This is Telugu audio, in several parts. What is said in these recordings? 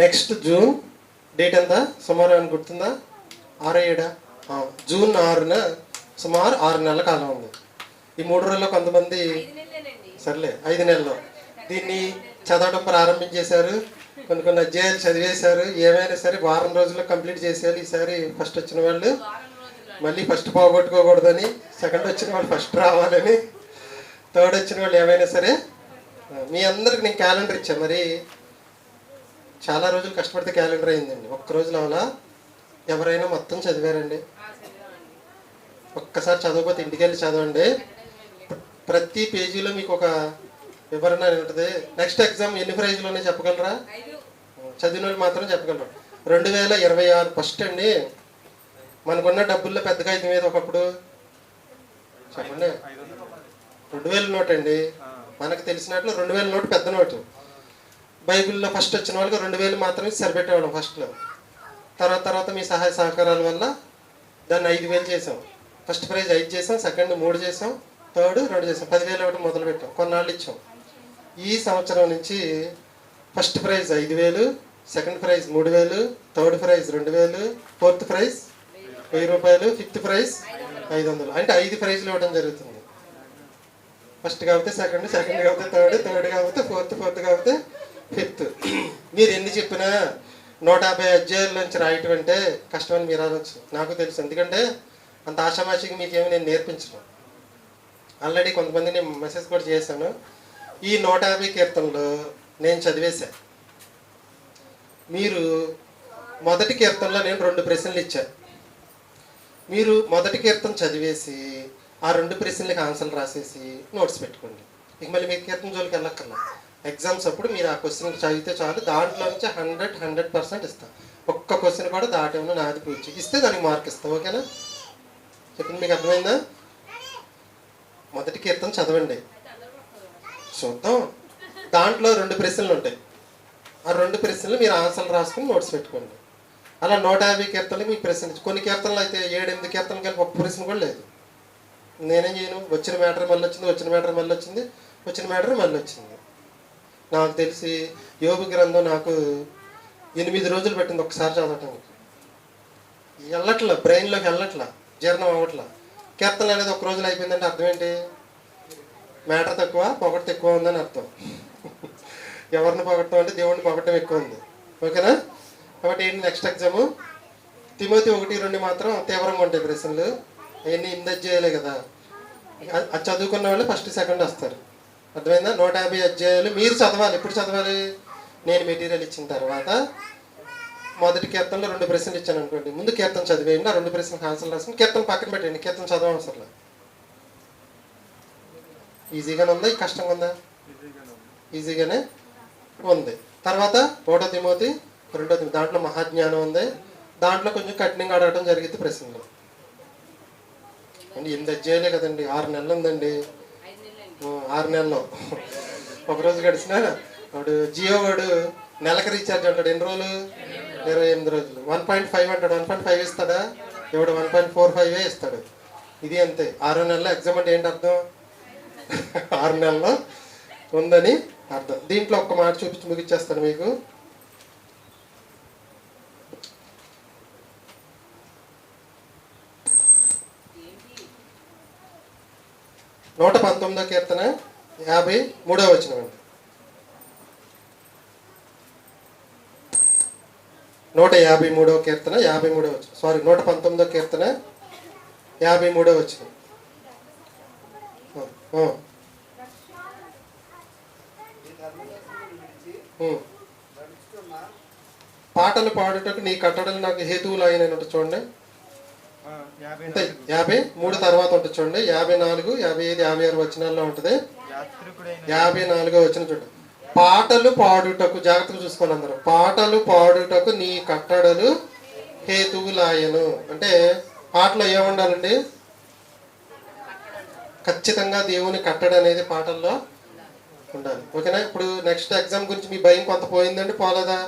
నెక్స్ట్ జూన్ డేట్ ఎంత సుమారు అని గుర్తుందా? 6 7 జూన్ 6న సుమారు 6 నెలల కాలం ఉంది. ఈ 3 రోజుల్లో కొంతమంది సర్లే 5 నెలల్లో దీన్ని చదవడం ప్రారంభించేశారు. కొన్ని అధ్యాయాలు చదివేశారు. ఏమైనా సరే వారం రోజుల్లో కంప్లీట్ చేసేయాలి. ఈసారి ఫస్ట్ వచ్చిన వాళ్ళు మళ్ళీ ఫస్ట్ పోగొట్టుకోకూడదని, సెకండ్ వచ్చిన వాళ్ళు ఫస్ట్ రావాలని, థర్డ్ వచ్చిన వాళ్ళు ఏమైనా సరే మీ అందరికి నేను క్యాలెండర్ ఇచ్చాను. మరి చాలా రోజులు కష్టపడితే క్యాలెండర్ అయిందండి. ఒక్క రోజులో అలా ఎవరైనా మొత్తం చదివారండి? ఒక్కసారి చదవకపోతే ఇంటికి వెళ్ళి చదవండి. ప్రతి పేజీలో మీకు ఒక వివరణ ఉంటుంది. నెక్స్ట్ ఎగ్జామ్ ఎన్ని ప్రైజ్లోనే చెప్పగలరా? చదివిన వాళ్ళు మాత్రం చెప్పగలరు. 2026 ఫస్ట్ అండి. మనకున్న డబ్బుల్లో పెద్ద కాగితం మీద ఒకప్పుడు చెప్పండి 2000 నోట్ అండి. మనకు తెలిసినట్లు 2000 నోటు పెద్ద నోటు. బైబిల్లో ఫస్ట్ వచ్చిన వాళ్ళకి 2000 మాత్రమే సరిపెట్టేవాళ్ళం ఫస్ట్లో. తర్వాత మీ సహాయ సహకారాల వల్ల దాన్ని 5000 చేసాం. ఫస్ట్ ప్రైజ్ 5 చేసాం, సెకండ్ 3 చేసాం, థర్డ్ 2 చేసాం. 10,000 ఒకటి మొదలు పెట్టాం. కొన్నాళ్ళు ఇచ్చాం. ఈ సంవత్సరం నుంచి first prize 5,000, second prize 3,000, third prize 2,000, fourth prize 1000 రూపాయలు, ఫిఫ్త్ ప్రైజ్ 500. అంటే 5 ప్రైజ్లు ఇవ్వడం జరుగుతుంది. ఫస్ట్ కాకపోతే సెకండ్, సెకండ్ కాకపోతే థర్డ్, థర్డ్ కాకపోతే ఫోర్త్, ఫోర్త్ కాకపోతే ఫిఫ్త్. మీరు ఎన్ని చెప్పినా 150 అధ్యాయుల నుంచి రాయటం అంటే కష్టమని మీరు అనొచ్చు. నాకు తెలుసు. ఎందుకంటే అంత ఆషామాషికి మీకేమి నేను నేర్పించను. ఆల్రెడీ కొంతమంది నేను మెసేజ్ కూడా చేశాను. ఈ 150 కీర్తనలు నేను చదివేశాను. మీరు మొదటి కీర్తనలో నేను 2 ప్రశ్నలు ఇచ్చాను. మీరు మొదటి కీర్తన చదివేసి ఆ 2 ప్రశ్నలకి ఆన్సర్లు రాసేసి నోట్స్ పెట్టుకోండి. ఇక మళ్ళీ మీకు కీర్తన జోలికి వెళ్ళక్కర్లా. ఎగ్జామ్స్ అప్పుడు మీరు ఆ క్వశ్చన్ చదివితే చాలు. దాంట్లో నుంచి 100% ఇస్తాను. ఒక్క క్వశ్చన్ కూడా దాటేమో నాది పూర్తి ఇస్తే దానికి మార్క్ ఇస్తాం. ఓకేనా? చెప్పింది మీకు అర్థమైందా? మొదటి కీర్తన చదవండి, చూద్దాం. దాంట్లో 2 ప్రశ్నలు ఉంటాయి. ఆ 2 ప్రశ్నలు మీరు ఆన్సర్లు రాసుకుని నోట్స్ పెట్టుకోండి. అలా 150 కీర్తనలు మీ ప్రశ్న. కొన్ని కీర్తనలు అయితే 7 8 కీర్తనలు కలిపి ఒక్క ప్రశ్న కూడా లేదు. నేనేం చేయను? వచ్చిన మ్యాటర్ మళ్ళీ వచ్చింది, వచ్చిన మ్యాటర్ మళ్ళీ వచ్చింది, వచ్చిన మ్యాటర్ మళ్ళీ వచ్చింది. నాకు తెలిసి యోబు గ్రంథం నాకు 8 రోజులు పెట్టింది ఒకసారి చదవటానికి. వెళ్ళట్లా, బ్రెయిన్లోకి వెళ్ళట్లా, జీర్ణం అవ్వట్లా. కీర్తనలు అనేది ఒక రోజులో అయిపోయిందంటే అర్థం ఏంటి? మ్యాటర్ తక్కువ, పొగట్టం ఎక్కువ ఉందని అర్థం. ఎవరిని పొగట్టం అంటే దేవుడిని పొగట్టం ఎక్కువ ఉంది. ఓకేనా? కాబట్టి ఏంటి నెక్స్ట్ ఎగ్జాము? తిమోతి 1, 2 మాత్రం తీవ్రంగా ఉంటాయి ప్రశ్నలు. అవన్నీ 8 అధ్యాయాలే కదా. అది చదువుకున్న వాళ్ళు ఫస్ట్ సెకండ్ వస్తారు. అర్థమైందా? 150 అధ్యాయాలు మీరు చదవాలి. ఎప్పుడు చదవాలి? నేను మెటీరియల్ ఇచ్చిన తర్వాత మొదటి కీర్తనలో 2 ప్రశ్నలు ఇచ్చాను అనుకోండి. ముందు కీర్తన చదివేయండి. ఆ 2 ప్రశ్నలకు ఆన్సర్లు రాసుకుని కీర్తన పక్కన పెట్టండి. కీర్తన చదవవసరం. ఈజీగానే ఉందా? కష్టంగా ఉందా? ఈజీగానే ఉంది. తర్వాత 1 తిమోతి 2 తిమోతి దాంట్లో మహాజ్ఞానం ఉంది. దాంట్లో కొంచెం కఠినంగా అడగడం జరిగింది ప్రశ్నలు. అండి 8 అధ్యాయాలే కదండి. 6 నెలలు ఉందండి. 6 నెలలు ఒకరోజు గడిచిన వాడు జియో వాడు నెలకు రీఛార్జ్ అంటాడు. ఎన్ని రోజులు? 28 రోజులు. 1.5 అంటాడు. 1.5 ఇస్తాడా? ఎవడు 1.45 ఇస్తాడు. ఇది అంతే. 6 నెలల ఎగ్జామ్ అంటే ఏంటి అర్థం? 6 నెలల్లో ఉందని అర్థం. దీంట్లో ఒక్క మాట చూపించి ముగిచ్చేస్తాను మీకు. నూట 19వ కీర్తన 53వ వచనం అండి. 153వ కీర్తన 53వ వచనం. సారీ, 119వ కీర్తన 53వ వచనం. పాటలు పాడుటకు నీ కట్టడలు నాకు హేతువులు అయినట్టు చూడండి. అంటే 53 తర్వాత ఉంటుంది చూడండి. 54, 55, 56 వచనాల్లో ఉంటుంది. 54వ వచనం చూడండి. పాటలు పాడుటకు, జాగ్రత్తగా చూసుకోండి అందరూ. పాటలు పాడుటకు నీ కట్టడలు హేతువులాయను. అంటే పాటలో ఏముండాలండి? ఖచ్చితంగా దేవుని కట్టడ అనేది పాటల్లో ఉండాలి. ఓకేనా? ఇప్పుడు నెక్స్ట్ ఎగ్జామ్ గురించి మీ భయం కొంత పోయిందండి? పోలేదా?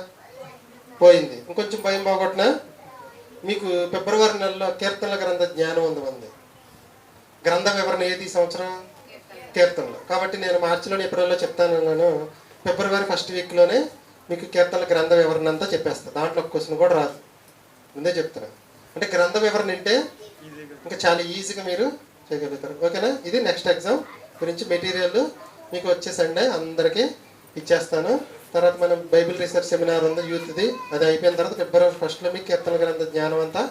పోయింది. ఇంకొంచెం భయం పోగొట్టినా మీకు ఫిబ్రవరి నెలలో కీర్తనల గ్రంథ జ్ఞానం ఉంది. గ్రంథ వివరణ ఏది సంవత్సరం? కీర్తనలు. కాబట్టి నేను మార్చిలో ఏప్రిల్లో చెప్తాను అన్నాను. ఫిబ్రవరి ఫస్ట్ వీక్లోనే మీకు కీర్తనల గ్రంథ వివరణ అంతా చెప్పేస్తాను. దాంట్లో ఒక క్వశ్చన్ కూడా రాదు, ముందే చెప్తాను. అంటే గ్రంథ వివరణ అంటే ఇంకా చాలా ఈజీగా మీరు చేయగలుగుతారు. ఓకేనా? ఇది నెక్స్ట్ ఎగ్జామ్ గురించి మెటీరియల్ మీకు వచ్చే సండే అందరికీ ఇచ్చేస్తాను. తర్వాత మనం బైబిల్ రీసెర్చ్ సెమినార్ ఉంది యూత్ది, అది అయిపోయిన తర్వాత ఫిబ్రవరి 1లో మీకు కీర్తన గ్రంథ జ్ఞానం అంతా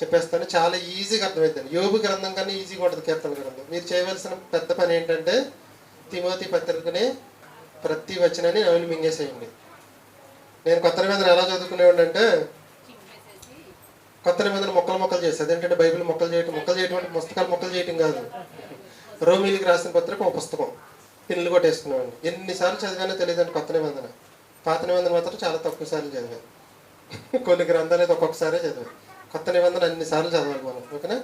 చెప్పేస్తాను. చాలా ఈజీగా అర్థమవుతుంది. యోబు గ్రంథం కన్నా ఈజీగా ఉంటుంది కీర్తన గ్రంథం. మీరు చేయవలసిన పెద్ద పని ఏంటంటే తిమోతి పత్రికని ప్రతి వచనాన్ని నవలి మింగేసేయండి. నేను కొత్త నిబంధన ఎలా చదువుకునేవాడిని అంటే కొత్త నిబంధన మొక్కలు చేసేది. ఏంటంటే బైబిల్ మొక్కలు చేయటం అంటే పుస్తకాలు మొక్కలు చేయటం కాదు. రోమిలికి రాసిన పత్రిక ఒక పుస్తకం పిన్నులు కొట్టేసుకునేవాడిని. ఎన్నిసార్లు చదివానో తెలియదండి కొత్త నిబంధన. పాత నిబంధన మాత్రం చాలా తక్కువ సార్లు చదివాను. కొన్ని గ్రంథాలు అయితే ఒక్కొక్కసారే చదివాను. కొత్త నిబంధన అన్నిసార్లు చదవాలి మనం. ఓకేనా?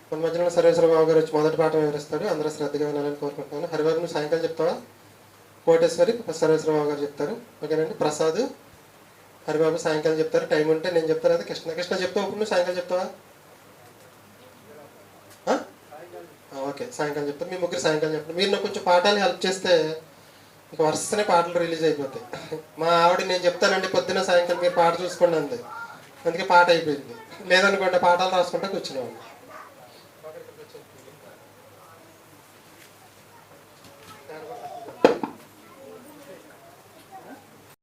మన మధ్యలో సర్వేశ్వరరావు గారు వచ్చి మొదటి పాఠం వివరిస్తాడు. అందరూ శ్రద్ధగా వినాలని కోరుకుంటున్నాను. హరిబాబు నువ్వు సాయంకాలం చెప్తావా? కోటేశ్వరి సర్వేశ్వరరావు గారు చెప్తారు. ఓకేనండి? ప్రసాద్ హరిబాబు సాయంకాలం చెప్తారు. టైం ఉంటే నేను చెప్తాను. అయితే కృష్ణ చెప్తావు. ఇప్పుడు నువ్వు సాయంకాలం చెప్తావా? ఓకే, సాయంకాలం చెప్తాను. మీ ముగ్గురు సాయంకాలం చెప్తాను. మీరు నాకు కొంచెం పాఠాలు హెల్ప్ చేస్తే ఇక వరుసనే పాటలు రిలీజ్ అయిపోతాయి. మా ఆవిడ నేను చెప్తానండి పొద్దున్న సాయంకాలం మీరు పాట చూసుకోండి అంది. అందుకే పాట అయిపోయింది. లేదనుకోండి పాఠాలు రాసుకుంటే కూర్చునేవాడిని.